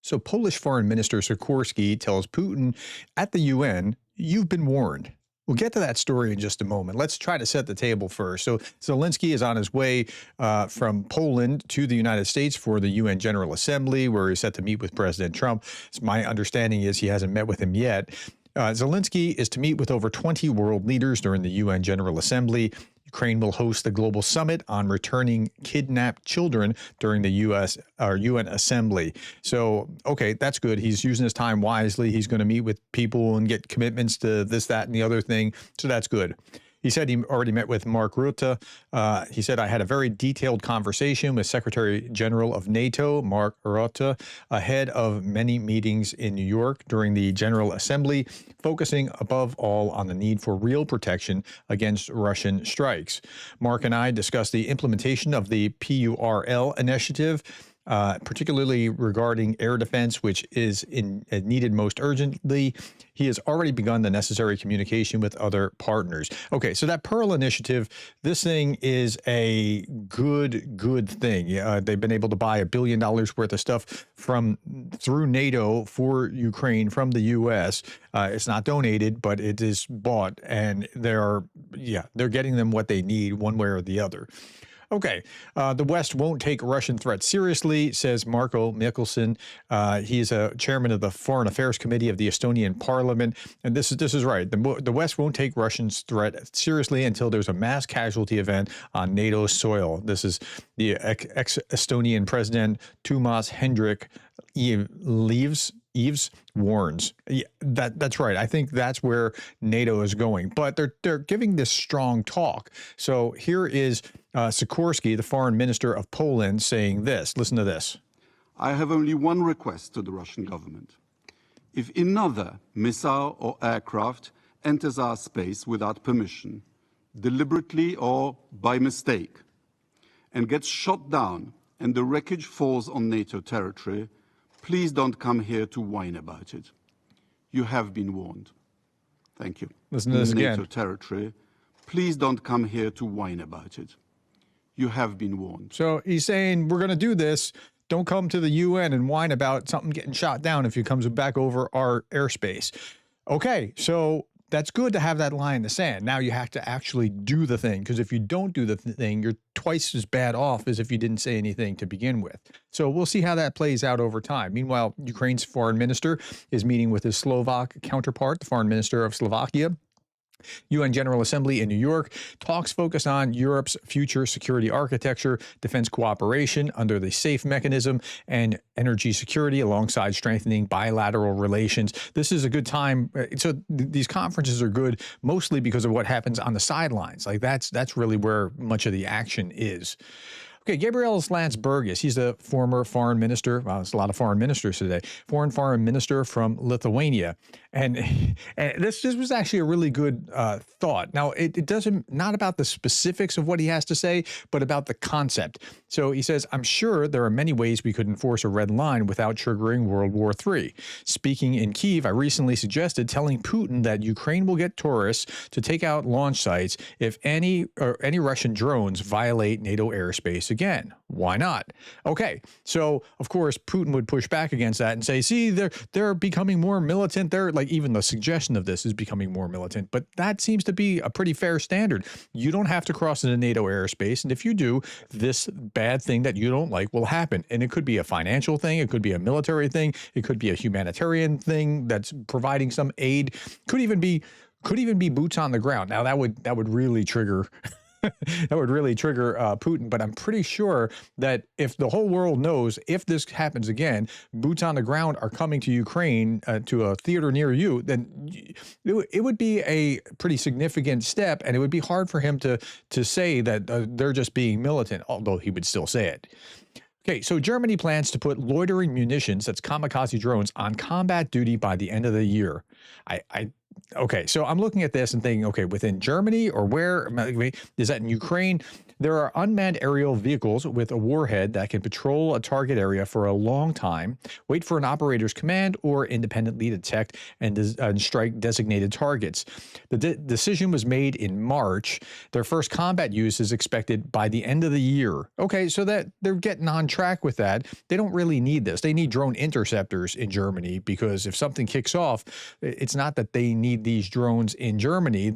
So Polish Foreign Minister Sikorski tells Putin at the UN, you've been warned. We'll get to that story in just a moment. Let's try to set the table first. So Zelenskyy is on his way from Poland to the United States for the UN General Assembly, where he's set to meet with President Trump. My understanding is he hasn't met with him yet. Zelenskyy is to meet with over 20 world leaders during the UN General Assembly. Ukraine will host the global summit on returning kidnapped children during the UN Assembly. So, okay, that's good. He's using his time wisely. He's going to meet with people and get commitments to this, that, and the other thing. So that's good. He said he already met with Mark Rutte. He said, I had a very detailed conversation with Secretary General of NATO, Mark Rutte, ahead of many meetings in New York during the General Assembly, focusing above all on the need for real protection against Russian strikes. Mark and I discussed the implementation of the PURL initiative, particularly regarding air defense, which is needed most urgently. He has already begun the necessary communication with other partners. Okay, so that Pearl initiative, this thing is a good thing. They've been able to buy $1 billion worth of stuff through NATO for Ukraine from the U.S. It's not donated, but it is bought, and they're getting them what they need one way or the other. Okay, the West won't take Russian threats seriously, says Marko Mihkelson. He is a chairman of the Foreign Affairs Committee of the Estonian Parliament, and this is right. The West won't take Russia's threat seriously until there's a mass casualty event on NATO soil. This is the ex-Estonian president Toomas Hendrik Eves warns. Yeah, that's right. I think that's where NATO is going. But they're giving this strong talk. So here is Sikorski, the foreign minister of Poland, saying this. Listen to this. I have only one request to the Russian government. If another missile or aircraft enters our space without permission, deliberately or by mistake, and gets shot down and the wreckage falls on NATO territory, please don't come here to whine about it. You have been warned. Thank you. Listen to this again. NATO territory, please don't come here to whine about it. You have been warned. So he's saying, we're going to do this. Don't come to the UN and whine about something getting shot down if it comes back over our airspace. Okay, so that's good to have that line in the sand. Now you have to actually do the thing, because if you don't do the thing, you're twice as bad off as if you didn't say anything to begin with. So we'll see how that plays out over time. Meanwhile, Ukraine's foreign minister is meeting with his Slovak counterpart, the foreign minister of Slovakia. UN General Assembly in New York. Talks focus on Europe's future security architecture, defense cooperation under the SAFE mechanism, and energy security alongside strengthening bilateral relations. This is a good time. So these conferences are good mostly because of what happens on the sidelines. Like that's really where much of the action is. Okay, Gabriel Landsbergis, he's the former foreign minister. Well, there's a lot of foreign ministers today. Foreign minister from Lithuania. And this was actually a really good thought. Now, it doesn't, not about the specifics of what he has to say, but about the concept. So he says, I'm sure there are many ways we could enforce a red line without triggering World War III. Speaking in Kyiv, I recently suggested telling Putin that Ukraine will get tourists to take out launch sites if any Russian drones violate NATO airspace again. Why not? Okay, so of course Putin would push back against that and say, see, they're becoming more militant. They're like, even the suggestion of this is becoming more militant, but that seems to be a pretty fair standard. You don't have to cross into NATO airspace, and if you do, this bad thing that you don't like will happen. And it could be a financial thing, it could be a military thing, it could be a humanitarian thing that's providing some aid, could even be boots on the ground. Now that would really trigger that would really trigger Putin, but I'm pretty sure that if the whole world knows if this happens again, boots on the ground are coming to Ukraine, to a theater near you, then it would be a pretty significant step, and it would be hard for him to say that they're just being militant, although he would still say it. Okay, so Germany plans to put loitering munitions, that's kamikaze drones, on combat duty by the end of the year. Okay, so I'm looking at this and thinking, okay, within Germany or where is that in Ukraine? There are unmanned aerial vehicles with a warhead that can patrol a target area for a long time, wait for an operator's command, or independently detect and strike designated targets. The decision was made in March. Their first combat use is expected by the end of the year. Okay, so that they're getting on track with that. They don't really need this. They need drone interceptors in Germany, because if something kicks off, it's not that they need these drones in Germany.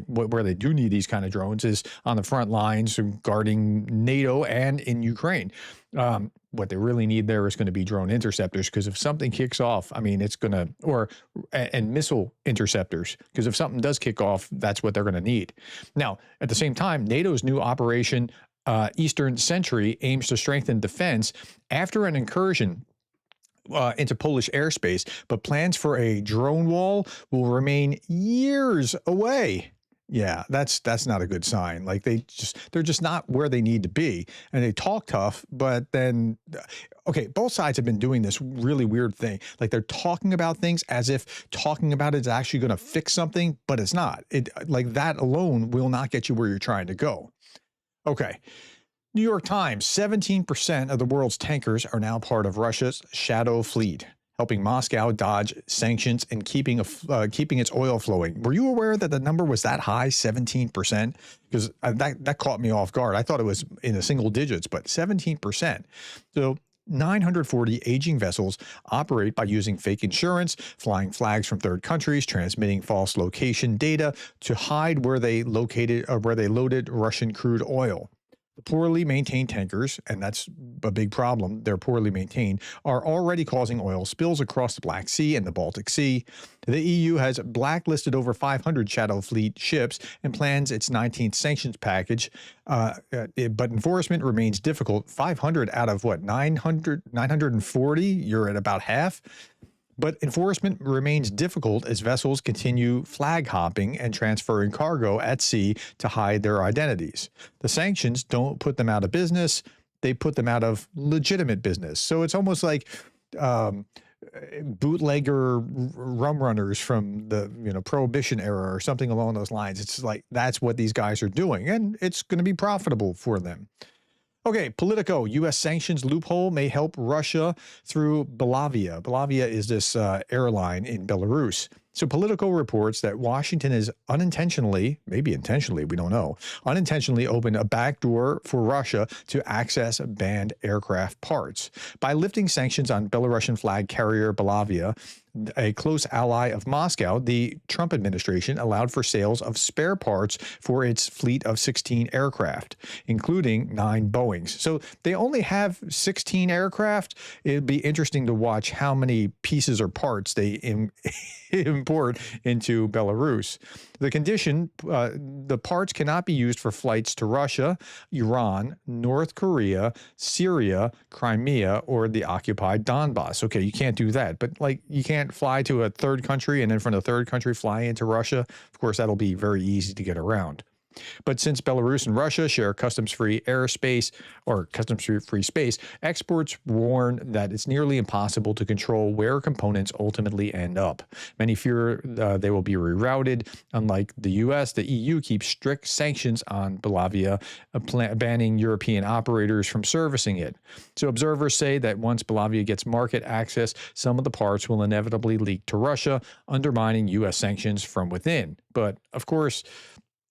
Where they do need these kind of drones is on the front lines guarding NATO and in Ukraine. What they really need there is going to be drone interceptors, because if something kicks off, I mean, it's going to, and missile interceptors, because if something does kick off, that's what they're going to need. Now, at the same time, NATO's new Operation Eastern Sentry aims to strengthen defense after an incursion into Polish airspace, but plans for a drone wall will remain years away. Yeah, that's not a good sign. Like they're just not where they need to be, and they talk tough, but then, okay, both sides have been doing this really weird thing. Like they're talking about things as if talking about it is actually going to fix something, but it's not. Like that alone will not get you where you're trying to go. Okay. New York Times, 17% of the world's tankers are now part of Russia's shadow fleet, helping Moscow dodge sanctions and keeping its oil flowing. Were you aware that the number was that high, 17%? Because that caught me off guard. I thought it was in the single digits, but 17%. So 940 aging vessels operate by using fake insurance, flying flags from third countries, transmitting false location data to hide where they loaded Russian crude oil. The poorly maintained tankers, and that's a big problem, they're poorly maintained, are already causing oil spills across the Black Sea and the Baltic Sea. The EU has blacklisted over 500 shadow fleet ships and plans its 19th sanctions package, but enforcement remains difficult. 500 out of 940? You're at about half. But enforcement remains difficult as vessels continue flag hopping and transferring cargo at sea to hide their identities. The sanctions don't put them out of business, they put them out of legitimate business. So it's almost like bootlegger rum runners from the Prohibition era or something along those lines. It's like that's what these guys are doing, and it's going to be profitable for them. Okay, Politico, U.S. sanctions loophole may help Russia through Belavia. Belavia is this airline in Belarus. So Politico reports that Washington has unintentionally, maybe intentionally, we don't know, unintentionally opened a backdoor for Russia to access banned aircraft parts. By lifting sanctions on Belarusian flag carrier Belavia, a close ally of Moscow, the Trump administration allowed for sales of spare parts for its fleet of 16 aircraft, including 9 Boeings. So they only have 16 aircraft. It'd be interesting to watch how many pieces or parts they import into Belarus. The condition, the parts cannot be used for flights to Russia, Iran, North Korea, Syria, Crimea, or the occupied Donbass. Okay, you can't do that, but like you can't fly to a third country and then from the third country fly into Russia. Of course, that'll be very easy to get around. But since Belarus and Russia share customs-free airspace or customs-free space, experts warn that it's nearly impossible to control where components ultimately end up. Many fear they will be rerouted. Unlike the U.S., the EU keeps strict sanctions on Belavia, banning European operators from servicing it. So observers say that once Belavia gets market access, some of the parts will inevitably leak to Russia, undermining U.S. sanctions from within. But, of course,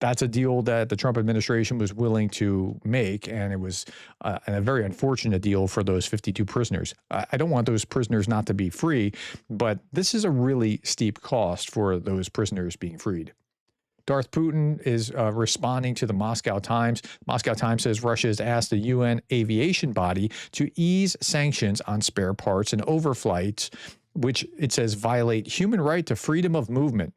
that's a deal that the Trump administration was willing to make, and it was a very unfortunate deal for those 52 prisoners. I don't want those prisoners not to be free, but this is a really steep cost for those prisoners being freed. Darth Putin is responding to the Moscow Times. Moscow Times says Russia has asked the UN aviation body to ease sanctions on spare parts and overflights, which it says violate human right to freedom of movement.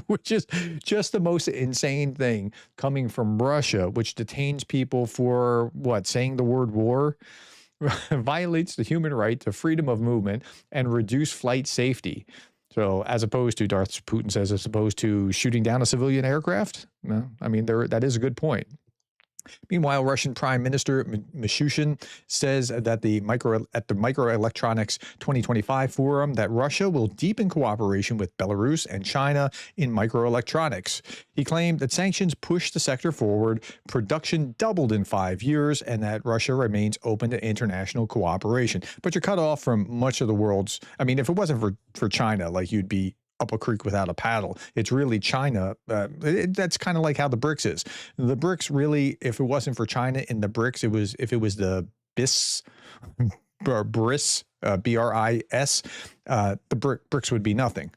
Which is just the most insane thing coming from Russia, which detains people for what, saying the word war, violates the human right to freedom of movement and reduce flight safety. So as opposed to, Darth Putin says, as opposed to shooting down a civilian aircraft. No, I mean, that is a good point. Meanwhile, Russian Prime Minister Mishustin says that at the Microelectronics 2025 forum that Russia will deepen cooperation with Belarus and China in microelectronics. He claimed that sanctions pushed the sector forward, production doubled in 5 years, and that Russia remains open to international cooperation. But you're cut off from much of the world's, I mean, if it wasn't for China, like you'd be up a creek without a paddle. It's really China. That's kind of like how the BRICS is. The BRICS really, if it wasn't for China in the BRICS, if it was the BIS, or BRIS, BRIS, the BRICS would be nothing.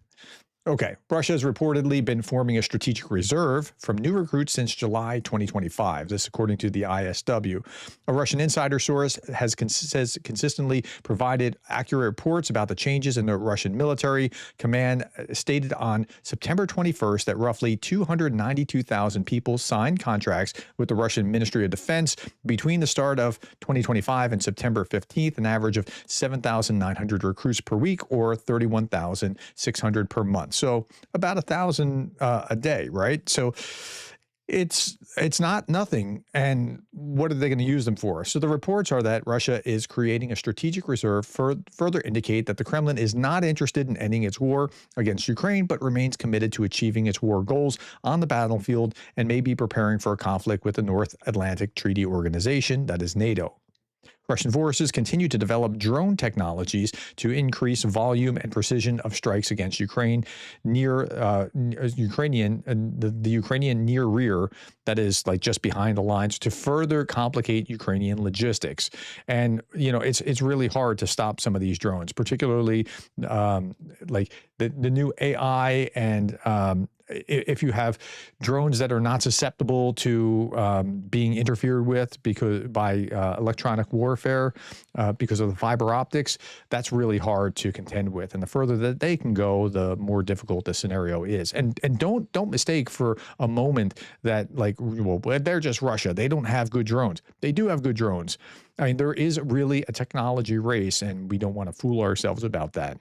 Okay, Russia has reportedly been forming a strategic reserve from new recruits since July 2025. This, according to the ISW. A Russian insider source has consistently provided accurate reports about the changes in the Russian military. Command stated on September 21st that roughly 292,000 people signed contracts with the Russian Ministry of Defense between the start of 2025 and September 15th, an average of 7,900 recruits per week or 31,600 per month. So about 1,000 a day, right? So it's not nothing. And what are they going to use them for? So the reports are that Russia is creating a strategic reserve, further indicate that the Kremlin is not interested in ending its war against Ukraine, but remains committed to achieving its war goals on the battlefield and may be preparing for a conflict with the North Atlantic Treaty Organization, that is NATO. Russian forces continue to develop drone technologies to increase volume and precision of strikes against Ukraine the Ukrainian near rear, that is like just behind the lines, to further complicate Ukrainian logistics. And it's really hard to stop some of these drones, particularly like the new AI and if you have drones that are not susceptible to being interfered with by electronic warfare because of the fiber optics, that's really hard to contend with. And the further that they can go, the more difficult the scenario is. And don't mistake for a moment that well, they're just Russia. They don't have good drones. They do have good drones. I mean, there is really a technology race, and we don't want to fool ourselves about that.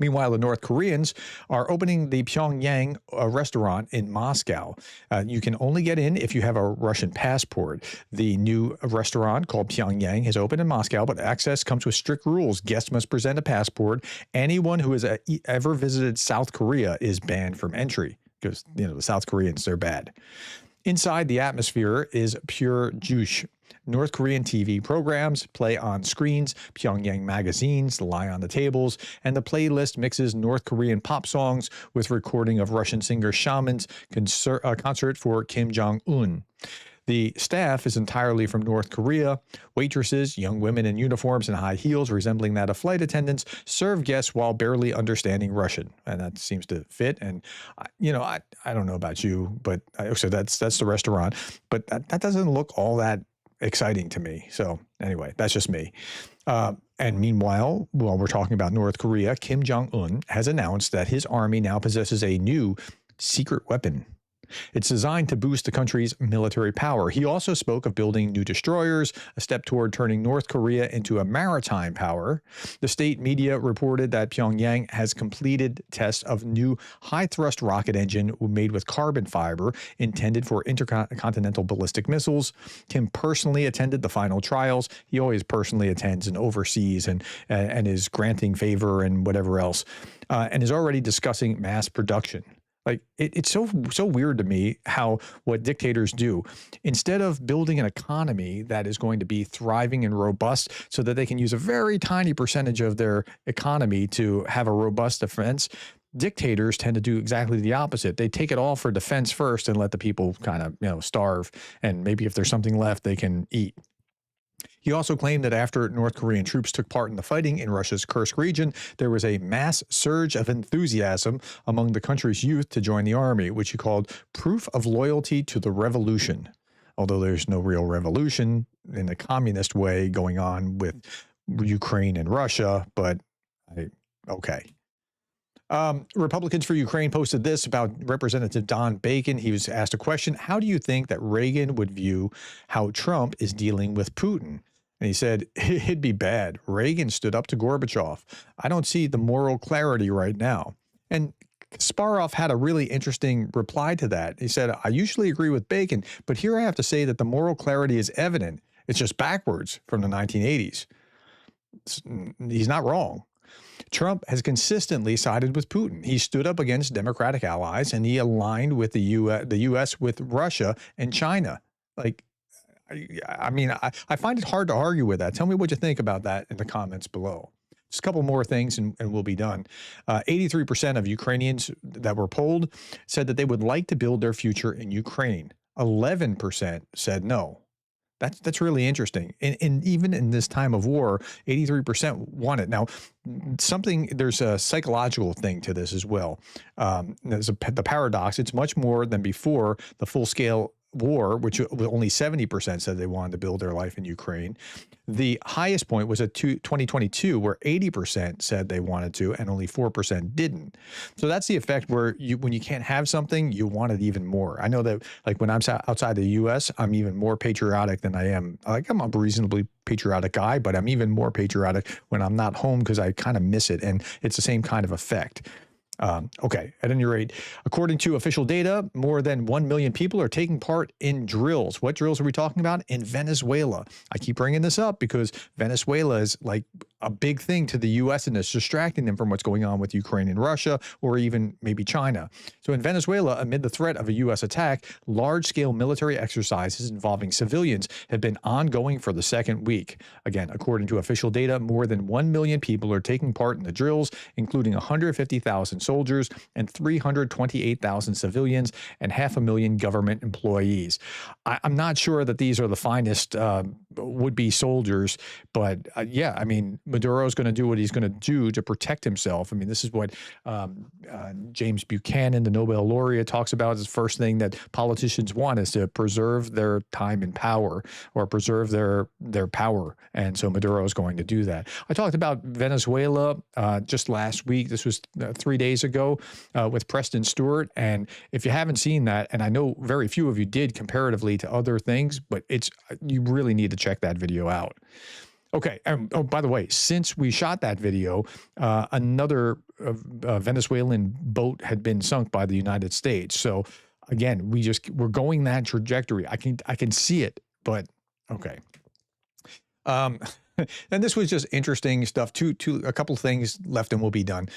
Meanwhile, the North Koreans are opening the Pyongyang restaurant in Moscow. You can only get in if you have a Russian passport. The new restaurant called Pyongyang has opened in Moscow, but access comes with strict rules. Guests must present a passport. Anyone who has ever visited South Korea is banned from entry because, the South Koreans, they're bad. Inside, the atmosphere is pure juice. North Korean TV programs play on screens, Pyongyang magazines lie on the tables, and the playlist mixes North Korean pop songs with recording of Russian singer Shaman's concert for Kim Jong-un. The staff is entirely from North Korea. Waitresses, young women in uniforms and high heels resembling that of flight attendants, serve guests while barely understanding Russian. And that seems to fit. And, I don't know about you, but so that's the restaurant. But that doesn't look all that exciting to me. So anyway, that's just me. And meanwhile, while we're talking about North Korea, Kim Jong-un has announced that his army now possesses a new secret weapon. It's designed to boost the country's military power. He also spoke of building new destroyers, a step toward turning North Korea into a maritime power. The state media reported that Pyongyang has completed tests of new high-thrust rocket engine made with carbon fiber intended for intercontinental ballistic missiles. Kim personally attended the final trials. He always personally attends and oversees and is granting favor and whatever else, and is already discussing mass production. It's so weird to me how what dictators do, instead of building an economy that is going to be thriving and robust so that they can use a very tiny percentage of their economy to have a robust defense, dictators tend to do exactly the opposite. They take it all for defense first and let the people kind of, starve. And maybe if there's something left, they can eat. He also claimed that after North Korean troops took part in the fighting in Russia's Kursk region, there was a mass surge of enthusiasm among the country's youth to join the army, which he called proof of loyalty to the revolution. Although there's no real revolution in the communist way going on with Ukraine and Russia, but okay. Republicans for Ukraine posted this about Representative Don Bacon. He was asked a question: how do you think that Reagan would view how Trump is dealing with Putin? And he said, it'd be bad. Reagan stood up to Gorbachev. I don't see the moral clarity right now. And Kasparov had a really interesting reply to that. He said, I usually agree with Bacon, but here I have to say that the moral clarity is evident. It's just backwards from the 1980s. He's not wrong. Trump has consistently sided with Putin. He stood up against Democratic allies, and he aligned with the U.S. with Russia and China. Like, I mean, I find it hard to argue with that. Tell me what you think about that in the comments below. Just a couple more things and we'll be done. 83% of Ukrainians that were polled said that they would like to build their future in Ukraine. 11% said no. That's really interesting. And even in this time of war, 83% want it. Now, there's a psychological thing to this as well. There's the paradox. It's much more than before the full-scale war, which only 70% said they wanted to build their life in Ukraine. The highest point was at 2022, where 80% said they wanted to, and only 4% didn't. So that's the effect where when you can't have something, you want it even more. I know that, like, when I'm outside the U.S., I'm even more patriotic than I am. Like, I'm a reasonably patriotic guy, but I'm even more patriotic when I'm not home because I kind of miss it, and it's the same kind of effect. Okay, at any rate, according to official data, more than 1 million people are taking part in drills. What drills are we talking about? In Venezuela. I keep bringing this up because Venezuela is like a big thing to the U.S. and it's distracting them from what's going on with Ukraine and Russia, or even maybe China. So in Venezuela, amid the threat of a U.S. attack, large-scale military exercises involving civilians have been ongoing for the second week. Again, according to official data, more than 1 million people are taking part in the drills, including 150,000 soldiers and 328,000 civilians and 500,000 government employees. I'm not sure that these are the finest would-be soldiers, but yeah, I mean, Maduro is going to do what he's going to do to protect himself. I mean, this is what James Buchanan, the Nobel laureate, talks about. Is the first thing that politicians want is to preserve their time in power, or preserve their power. And so Maduro is going to do that. I talked about Venezuela just last week. This was 3 days ago with Preston Stewart. And if you haven't seen that, and I know very few of you did comparatively to other things, but you really need to check that video out. Okay. Oh, by the way, since we shot that video, another Venezuelan boat had been sunk by the United States. So again, we're going that trajectory. I can see it, but okay. And this was just interesting stuff. A couple things left and we'll be done.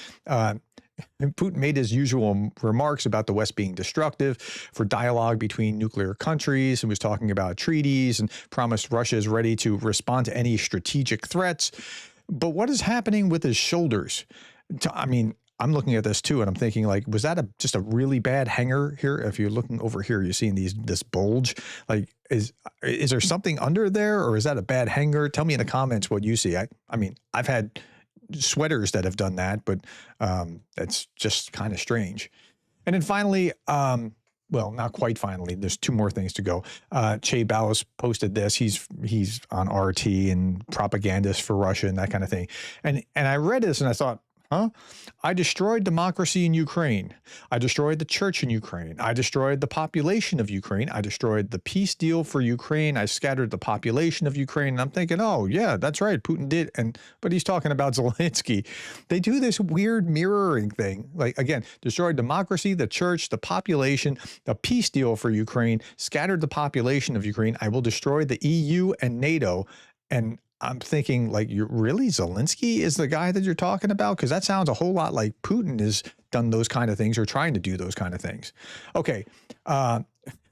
Putin made his usual remarks about the West being destructive for dialogue between nuclear countries, and was talking about treaties and promised Russia is ready to respond to any strategic threats. But what is happening with his shoulders? I mean, I'm looking at this too, and I'm thinking, like, was that just a really bad hanger here? If you're looking over here, you're seeing this bulge. Like, is there something under there, or is that a bad hanger? Tell me in the comments what you see. I mean, I've had sweaters that have done that, but that's just kind of strange. And then finally, well, not quite finally, there's two more things to go. Che Ballas posted this. He's on RT and propagandist for Russia and that kind of thing. And I read this and I thought, huh? I destroyed democracy in Ukraine. I destroyed the church in Ukraine. I destroyed the population of Ukraine. I destroyed the peace deal for Ukraine. I scattered the population of Ukraine. And I'm thinking, oh, yeah, that's right. Putin did. But he's talking about Zelenskyy. They do this weird mirroring thing. Like, again, destroyed democracy, the church, the population, the peace deal for Ukraine, scattered the population of Ukraine. I will destroy the EU and NATO. And I'm thinking, like, you're really Zelenskyy is the guy that you're talking about? Because that sounds a whole lot like Putin has done those kind of things or trying to do those kind of things. Okay.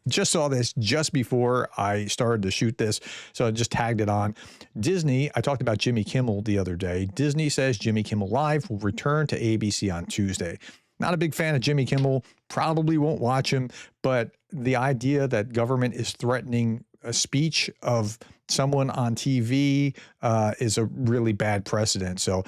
Just saw this just before I started to shoot this, so I just tagged it on. Disney, I talked about Jimmy Kimmel the other day. Disney says Jimmy Kimmel Live will return to ABC on Tuesday. Not a big fan of Jimmy Kimmel, probably won't watch him, but the idea that government is threatening a speech of someone on TV is a really bad precedent. So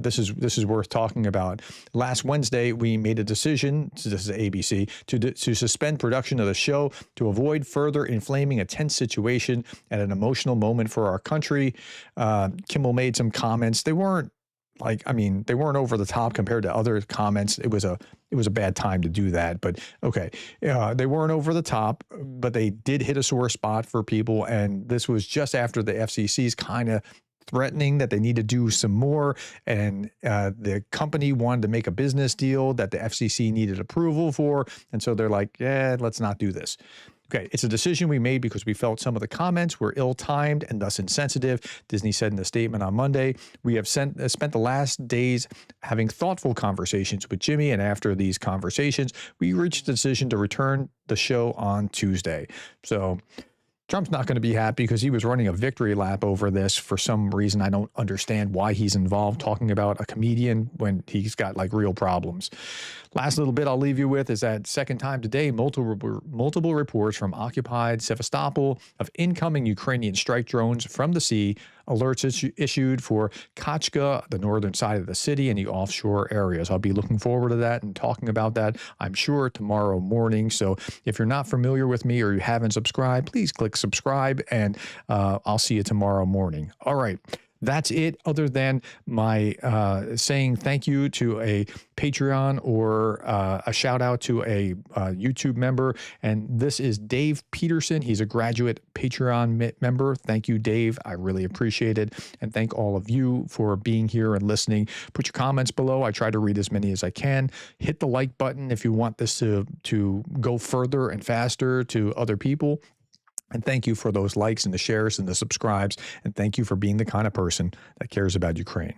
this is worth talking about. Last Wednesday, we made a decision, this is ABC, to suspend production of the show to avoid further inflaming a tense situation at an emotional moment for our country. Kimmel made some comments. They weren't they weren't over the top compared to other comments. It was a bad time to do that, but okay. They weren't over the top, but they did hit a sore spot for people. And this was just after the FCC's kind of threatening that they need to do some more, and the company wanted to make a business deal that the FCC needed approval for, and so they're like, yeah, let's not do this. Okay, it's a decision we made because we felt some of the comments were ill-timed and thus insensitive, Disney said in a statement on Monday. We have spent the last days having thoughtful conversations with Jimmy, and after these conversations, we reached the decision to return the show on Tuesday. So Trump's not going to be happy because he was running a victory lap over this for some reason. I don't understand why he's involved talking about a comedian when he's got like real problems. Last little bit I'll leave you with is that second time today, multiple reports from occupied Sevastopol of incoming Ukrainian strike drones from the sea, alerts issued for Kachka, the northern side of the city, and the offshore areas. I'll be looking forward to that and talking about that, I'm sure, tomorrow morning. So if you're not familiar with me or you haven't subscribed, please click subscribe, and I'll see you tomorrow morning. All right. That's it, other than my saying thank you to a Patreon or a shout out to a YouTube member. And this is Dave Peterson. He's a graduate Patreon member. Thank you, Dave. I really appreciate it. And thank all of you for being here and listening. Put your comments below. I try to read as many as I can. Hit the like button if you want this to go further and faster to other people. And thank you for those likes and the shares and the subscribes. And thank you for being the kind of person that cares about Ukraine.